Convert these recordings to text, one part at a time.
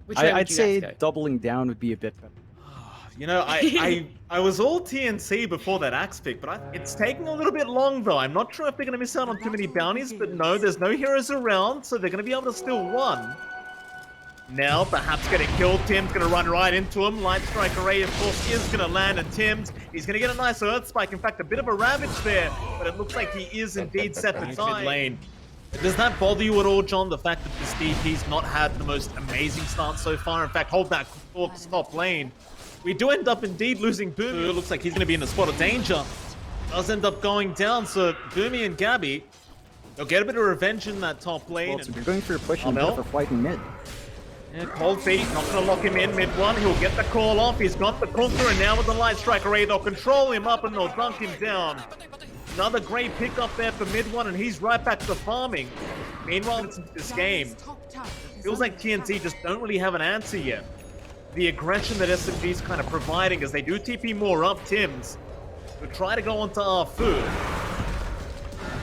Which way would I'd you say guys go? doubling down would be a bit better. You know, I was all TNC before that axe pick, but it's taking a little bit long though. I'm not sure if they're going to miss out on too many bounties, but no, there's no heroes around, so they're going to be able to steal one. Now, perhaps getting killed. Tim's going to run right into him. Light Strike Array, of course, is going to land, and Tim's, he's going to get a nice Earth Spike. In fact, a bit of a ravage there, but it looks like he is indeed set to die. Lane. Does that bother you at all, John, the fact that this DP's not had the most amazing start so far? In fact, hold that thought to top lane. We do end up indeed losing Boomy. It looks like he's going to be in a spot of danger. Does end up going down, so Boomy and Gabby, they'll get a bit of revenge in that top lane. Well, so you're going for a push and for fighting mid. Yeah, Cold Feet, not going to lock him in mid one. He'll get the call off. He's got the conquer, and now with the Light Strike Array, they'll control him up and they'll dunk him down. Another great pick up there for mid one, and he's right back to farming. Meanwhile, it's this game. Feels like TNC just don't really have an answer yet. The aggression that SMG's kind of providing as they do TP more up Tim's. We'll try to go onto Arfu.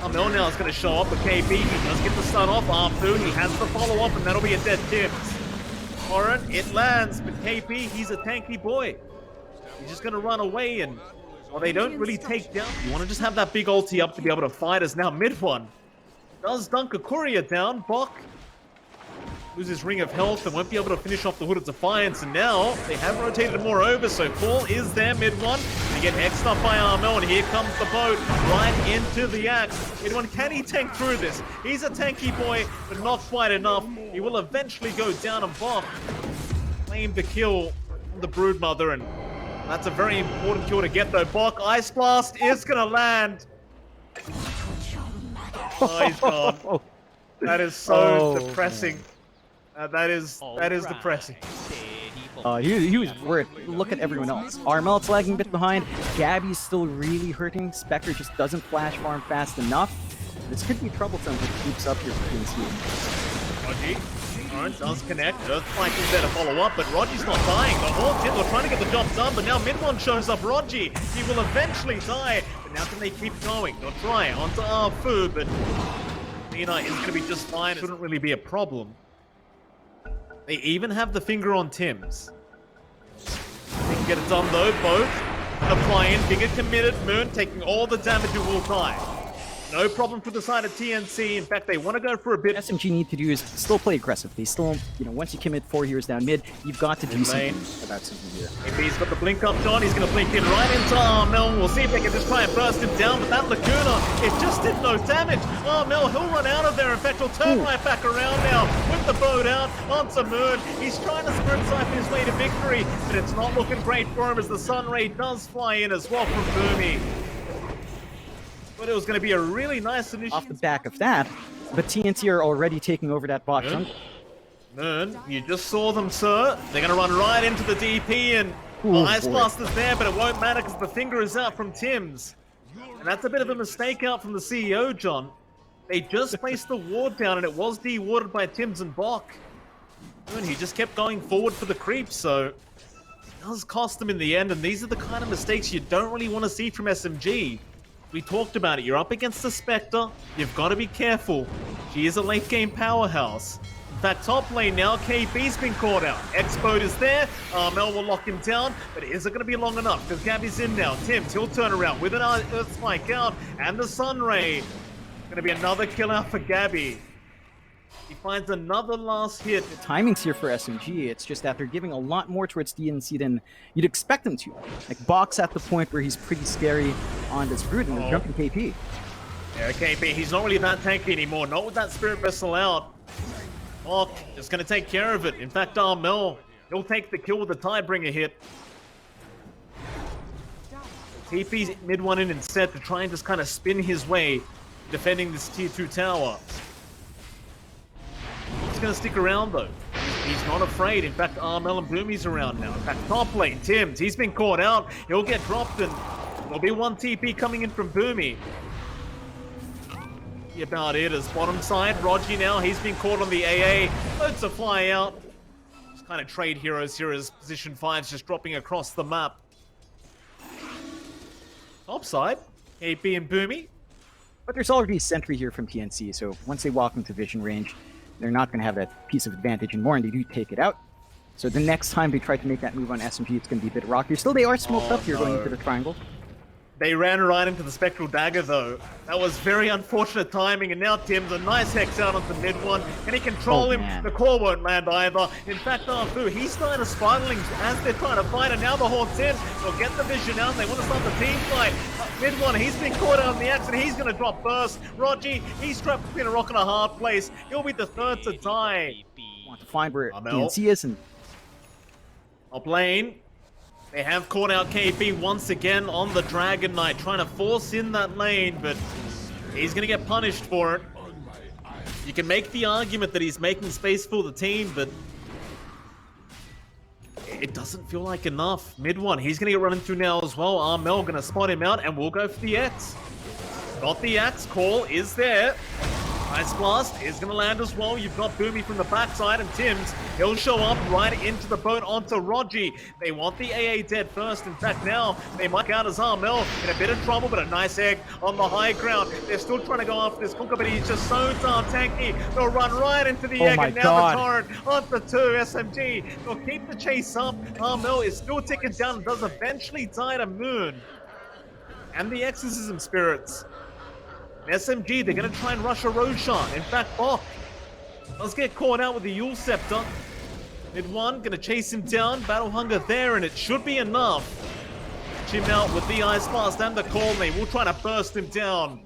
Amel now is going to show up with KB. He does get the stun off Arfu. He has the follow up, and that'll be a dead Tim's. Alright, it lands, but KP, he's a tanky boy. He's just going to run away, and well, they don't really take down. You want to just have that big ulti up to be able to fight as now mid one. Does dunk a courier down. Bok loses Ring of Health and won't be able to finish off the Hood of Defiance, and now they have rotated more over, so Fall is there mid one. They get X'd up by Armel, and here comes the boat right into the axe. Mid one, can he tank through this? He's a tanky boy, but not quite enough. He will eventually go down, and Bok claimed the kill from the Broodmother, and that's a very important kill to get though. Bok, Ice Blast is gonna land. Oh, he's gone. That is so depressing. That is depressing. He was worried. Look at everyone else. Armel's lagging a bit behind. Gabby's still really hurting. Spectre just doesn't flash farm fast enough. This could be troublesome if it keeps up here for TNC. Rogi, alright, does connect. Earthspike is there to follow up, but Rogi's not dying. The Hawks in, they're trying to get the job done, but now mid one shows up Rogi. He will eventually die, but now can they keep going? They'll try onto Arfu, but Nina is going to be just fine. It shouldn't really be a problem. They even have the finger on Tim's. They can get it done though, both. Gonna fly in, Finger committed, Moon taking all the damage and will die. No problem for the side of TNC. In fact, they want to go for a bit. SMG need to do is still play aggressive. They still, once you commit 4 heroes down mid, you've got to do something about something here. He's got the blink up, John. He's going to blink in right into Armel. We'll see if they can just try and burst him down, but that Lacuna, it just did no damage. Armel, he'll run out of there. In fact, he'll turn right back around now with the boat out onto Moon. He's trying to sprint siphon his way to victory, but it's not looking great for him as the Sun Ray does fly in as well from Boomy. But it was going to be a really nice initiative. Off the back of that, but TNC are already taking over that bot jungle. Moon, you just saw them, sir. They're going to run right into the DP, and Ice Blast is there, but it won't matter because the finger is out from Tim's. And that's a bit of a mistake out from the CEO, John. They just placed the ward down, and it was de-warded by Tim's and Bok. Moon, he just kept going forward for the creep, so it does cost them in the end, and these are the kind of mistakes you don't really want to see from SMG. We talked about it. You're up against the Spectre. You've got to be careful. She is a late game powerhouse. In fact, top lane now, KB's been caught out. X-Boat is there. Armel will lock him down, but is it going to be long enough? Because Gabby's in now. Tim's, he'll turn around with an Earth Spike out, and the Sun Ray. Going to be another kill out for Gabby. He finds another last hit. The timing's here for SMG. It's just that they're giving a lot more towards TNC than you'd expect them to. Like, Bok's at the point where he's pretty scary on this Brood, and they're jumping KP. Yeah, KP, he's not really that tanky anymore. Not with that Spirit Vessel out. Bok just going to take care of it. In fact, Armel, he'll take the kill with the Tidebringer hit. TP's mid one in instead to try and just kind of spin his way, defending this tier 2 tower. He's going to stick around though. He's not afraid. In fact, Armel and Boomy's around now. In fact, top lane, Tim's, he's been caught out. He'll get dropped, and there'll be one TP coming in from Boomy. About it as bottom side. Rogi now, he's been caught on the AA. Loads to fly out. Just kind of trade heroes here as position 5's just dropping across the map. Top side, KP and Boomy. But there's already a sentry here from TNC, so once they walk into vision range, they're not going to have that piece of advantage anymore, and they do take it out. So the next time they try to make that move on SMG, it's going to be a bit rockier. Still, they are smoked up here going into the triangle. They ran right into the Spectral Dagger, though. That was very unfortunate timing, and now Tim's a nice hex out onto mid one. Can he control him? Man. The core won't land either. In fact, Arfu, he's starting to spiraling as they're trying to fight, and now the Horde's in. They'll get the vision out, and they want to start the team fight. Mid one, he's been caught out on the axe, and he's going to drop first. Rogi, he's trapped between a rock and a hard place. He'll be the third to die. Want to find where Amel. TNC is, and Up lane. They have caught out KB once again on the Dragon Knight, trying to force in that lane, but he's going to get punished for it. You can make the argument that he's making space for the team, but it doesn't feel like enough. Mid one, he's going to get running through now as well. Armel going to spot him out, and we'll go for the X. Got the Axe, call is there. Ice Blast is going to land as well. You've got Boomy from the backside, and Tim's, he'll show up right into the boat onto Rogi. They want the AA dead first. In fact, now they might out as Armel in a bit of trouble, but a nice egg on the high ground. They're still trying to go after this Conker, but he's just so darn tanky. They'll run right into the egg, and now the torrent onto 2 SMG. They'll keep the chase up. Armel is still ticking down and does eventually die to Moon. And the Exorcism Spirits. SMG, they're going to try and rush a Roshan. In fact, Bok does get caught out with the Yule Scepter. Mid one, going to chase him down. Battle Hunger there, and it should be enough. Chim out with the Ice Blast and the Call Me. We'll try to burst him down.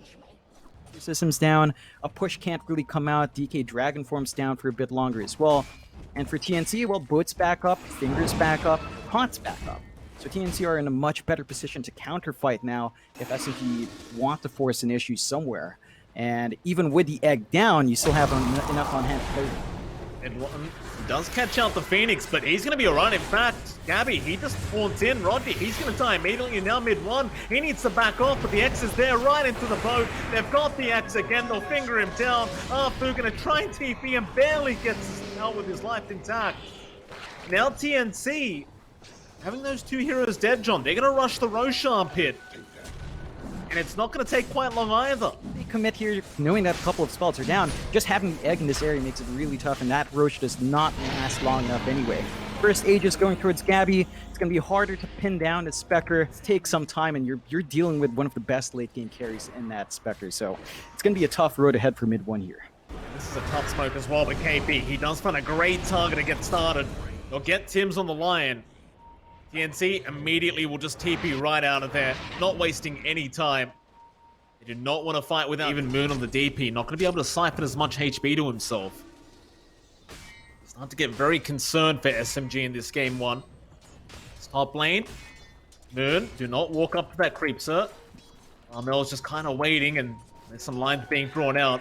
Systems down. A push can't really come out. DK Dragon Form's down for a bit longer as well. And for TNC, well, Boot's back up, Fingers back up, Pot's back up. So TNC are in a much better position to counterfight now if SMG want to force an issue somewhere. And even with the egg down, you still have enough on hand to play. And does catch out the Phoenix, but he's going to be alright. In fact, Gabby, he just haunts in. Rodney, he's going to die immediately, and now mid one. He needs to back off, but the X is there right into the boat. They've got the X again. They'll finger him down. Arfu going to try and TP and barely gets out with his life intact. Now TNC, having those two heroes dead, John, they're going to rush the Roshan pit. And it's not going to take quite long either. They commit here knowing that a couple of spells are down. Just having the egg in this area makes it really tough, and that Roche does not last long enough anyway. First Aegis going towards Gabby. It's going to be harder to pin down as Spectre. It takes some time, and you're dealing with one of the best late game carries in that Spectre. So it's going to be a tough road ahead for mid one here. This is a tough smoke as well, but KP, he does find a great target to get started. They'll get Tim's on the Lion. TNC immediately will just TP right out of there, not wasting any time. They do not want to fight without even Moon on the DP, not going to be able to siphon as much HP to himself. Start to get very concerned for SMG in this game one. Top lane, Moon, do not walk up to that creep, sir. Armel's just kind of waiting, and there's some lines being drawn out.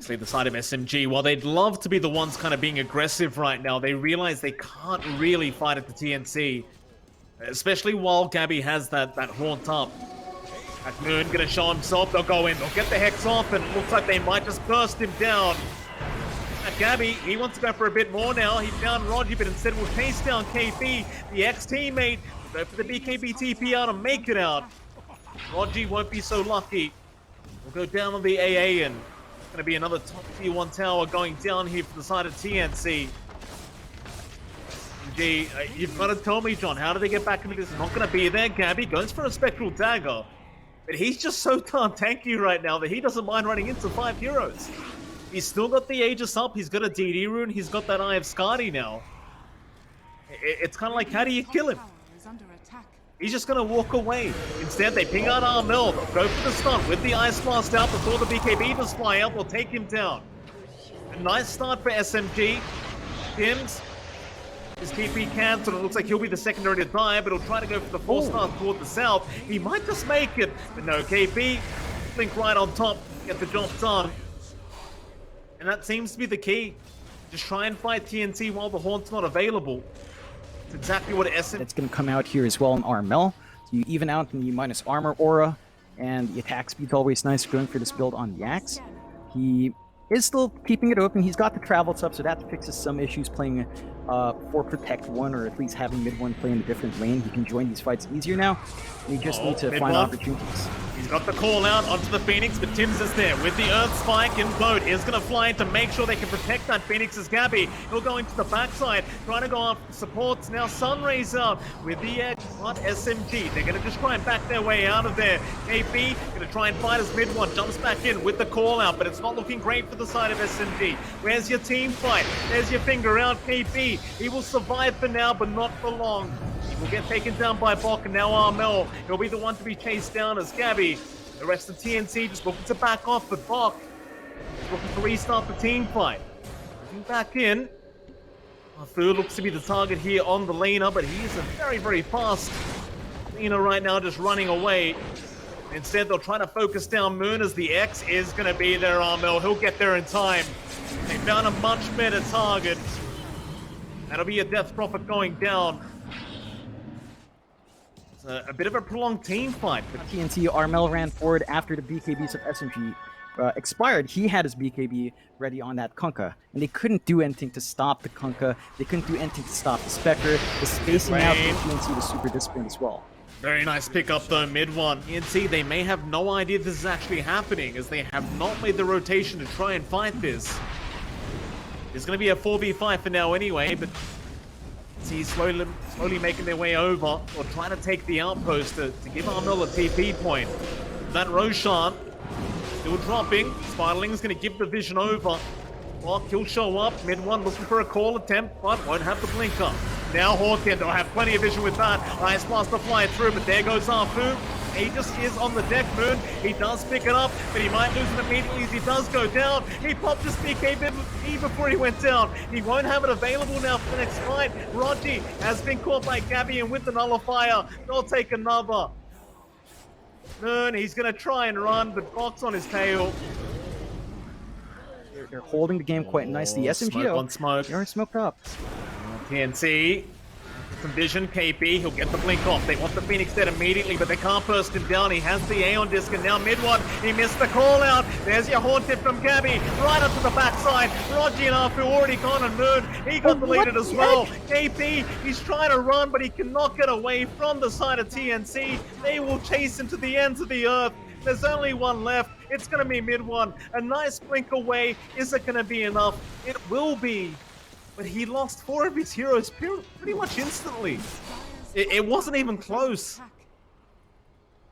The side of SMG, while they'd love to be the ones kind of being aggressive right now, they realize they can't really fight at the TNC. Especially while Gabby has that haunt up. Moon gonna show himself, they'll go in, they'll get the Hex off, and it looks like they might just burst him down. Gabby, he wants to go for a bit more now. He found Rogi, but instead will chase down KP, the ex-teammate. Go for the BKB TP out and make it out. Rogi won't be so lucky. We'll go down on the AA, and going to be another top tier 1 tower going down here for the side of TNC. Gee, you've got to tell me, John, how do they get back into this? Not going to be there. Gabby goes for a Spectral Dagger. But he's just so darn tanky right now that he doesn't mind running into 5 heroes. He's still got the Aegis up. He's got a DD rune. He's got that Eye of Skadi now. It's kind of like, how do you kill him? He's just going to walk away. Instead, they ping out Armel. They'll go for the stun with the Ice Blast out before the BKB does fly out. They'll take him down. A nice start for SMG. Tim's, his TP cancelled. It looks like he'll be the secondary to die, but he'll try to go for the 4-star toward the south. He might just make it, but no, KP, think right on top, get the job done. And that seems to be the key. Just try and fight TNC while the Haunt's not available. It's exactly what SM... It's going to come out here as well in Armel. So you even out in the minus armor aura, and the attack speed's always nice going for this build on the Axe. He is still keeping it open. He's got the travel up, so that fixes some issues playing for Protect 1, or at least having mid 1 play in a different lane. He can join these fights easier now, and he just needs to mid find one. opportunities. He's got the call out onto the Phoenix, but Tim's is there with the Earth Spike, and Boat is going to fly in to make sure they can protect that Phoenix as Gabby. He'll go into the backside, trying to go after supports. Now Sunray's out with the edge on SMG. They're going to just try and back their way out of there. KP going to try and fight as mid one, jumps back in with the call out, but it's not looking great for the side of SMG. Where's your team fight? There's your finger out, KP. He will survive for now, but not for long. Will get taken down by Bok, and now Armel. He'll be the one to be chased down as Gabby. The rest of TNC just looking to back off, but Bok is looking to restart the team fight. Moving back in. Fu looks to be the target here on the laner, but he is a very, very fast laner right now, just running away. Instead, they'll try to focus down Moon as the X is going to be there, Armel. He'll get there in time. They found a much better target. That'll be a Death Prophet going down. A bit of a prolonged team fight. But TNC, Armel ran forward after the BKBs of SMG expired. He had his BKB ready on that Kunkka, and they couldn't do anything to stop the Kunkka. They couldn't do anything to stop the Spectre. The spacing out from TNC was super disciplined as well. Very nice pickup though, mid one. TNC, they may have no idea this is actually happening, as they have not made the rotation to try and fight this. It's going to be a 4v5 for now anyway, but see slowly making their way over, or trying to take the outpost to give Armel a TP point. That Roshan still dropping. Spiderling's going to give the vision over. Well, he'll show up. Mid one looking for a call attempt, but won't have the blinker. Now Hawken, they'll have plenty of vision with that. Ice Blast to fly through, but there goes Arfu. Aegis is on the deck, Moon. He does pick it up, but he might lose it immediately as he does go down. He popped his BKB before he went down. He won't have it available now for the next fight. Rogi has been caught by Gabby, and with the nullifier, they'll take another. Moon, he's going to try and run, but Fox on his tail. They're holding the game quite nicely. SMG, smoke on smoke. They are smoked up. TNC. Some vision, KP, he'll get the blink off. They want the Phoenix dead immediately, but they can't burst him down. He has the Aeon disc, and now mid one, he missed the call out. There's your Haunted from Gabby, right up to the backside. Rogi and Arfu already gone, and Moon, he got deleted as well. KP, he's trying to run, but he cannot get away from the side of TNC. They will chase him to the ends of the earth. There's only one left. It's going to be mid one. A nice blink away. Is it going to be enough? It will be. But he lost 4 of his heroes pretty much instantly. It wasn't even close.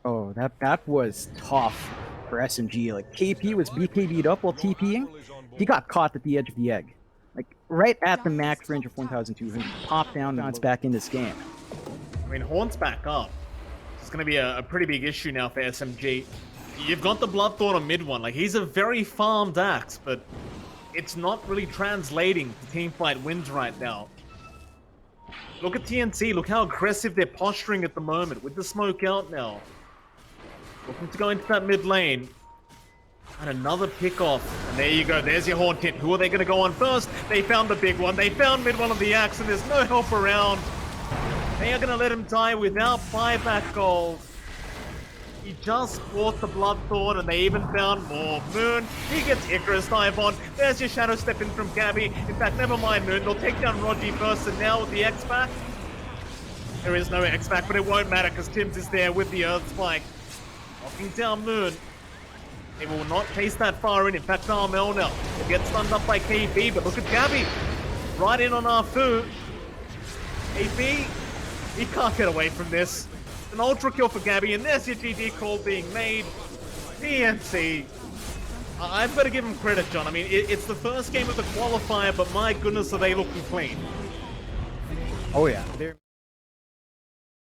Oh, that was tough for SMG. Like, KP was BKB'd up while TPing. He got caught at the edge of the egg. Like, right at the max range of 1,200. Popped down, now it's back in this game. I mean, Horn's back up. It's going to be a pretty big issue now for SMG. You've got the Bloodthorn on mid one. Like, he's a very farmed axe, but it's not really translating to teamfight wins right now. Look at TNC. Look how aggressive they're posturing at the moment with the smoke out now. Looking to go into that mid lane. And another pick off. And there you go. There's your Haunted. Who are they going to go on first? They found the big one. They found mid one of the axe, and there's no help around. They are going to let him die without buyback gold. He just bought the Bloodthorn, and they even found more. Moon, he gets Icarus dive on. There's your Shadow Step in from Gabby. In fact, never mind Moon. They'll take down Rogi first, and now with the X-Pack. There is no X-Pack, but it won't matter because Tims is there with the Earth Spike. Knocking down Moon. They will not chase that far in. In fact, Armel now will get stunned up by KB, but look at Gabby. Right in on Arfu. KB, he can't get away from this. An ultra kill for Gabby, and there's your GG call being made. TNC. I've got to give him credit, John. I mean, it's the first game of the qualifier, but my goodness, are they looking clean. Oh yeah. They're